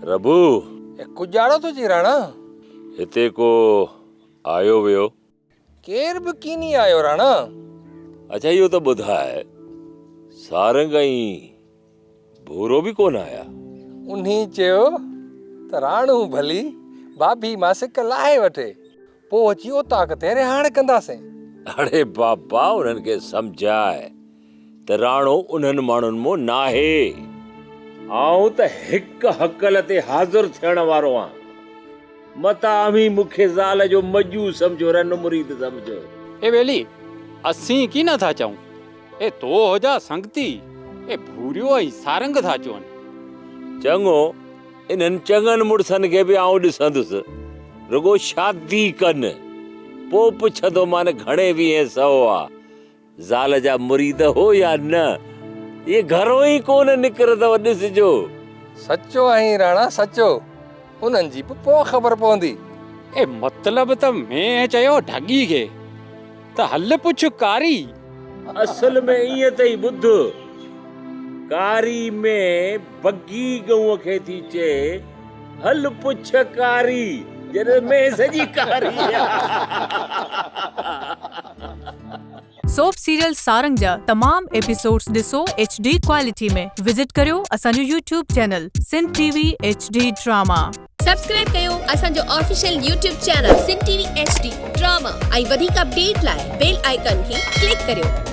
रबू गुजारो तो जी राणा हिते को आयो वियो? केर भी कीनी आयो राणा। अच्छा इहो त ॿुधाए सारंग ऐं भूरो बि कोन आया? उन्हीं चयो त राणू भली भाभी मासिक लाहे वठे पोइ अची उता ते रिहाण कंदासीं। अड़े बाबा उन्हनि खे सम्झाए त राणो उन्हनि माण्हुनि मां नाहे। आऊं त हिक हकल ते हाज़िर थियण वारो आं। मतामी मूंखे ज़ाल जो मजू समझो, रन मुरीद समझो। ए वेली असीं की नथा चऊं, ए तो होजा संगती ए भूरियो ऐं सारंग था चवनि। चङो इन्हनि चङनि मुड़सनि खे बि आऊं ॾिसंदुसि, रुगो शादी कनि पोइ पुछंदो मान घणे वीहे सौ आ, ज़ाल जा मुरीद हो या न। ये घरों ई कोन निकिरंदव, ॾिसजो। सचो आई राणा सचो, उन्हनि जी पोइ ख़बर पवंदी। ए मतलब त मैं चयो ढगी खे त हल पुछ कारी। असल में ईअं त ई ॿुध, कारी में बगी गऊं खे थी चए हल पुछ कारी, जॾहिं में सॼी कारी सोप सीरियल सारंग जा तमाम एपिसोड्स ॾिसो HD क्वालिटी में। विजिट करियो असांजो YouTube channel Sindh TV HD drama. Subscribe कयो असांजो official YouTube channel Sindh TV HD drama ऐं वधीक अपडेट लाइ बेल आइकन खे क्लिक करियो।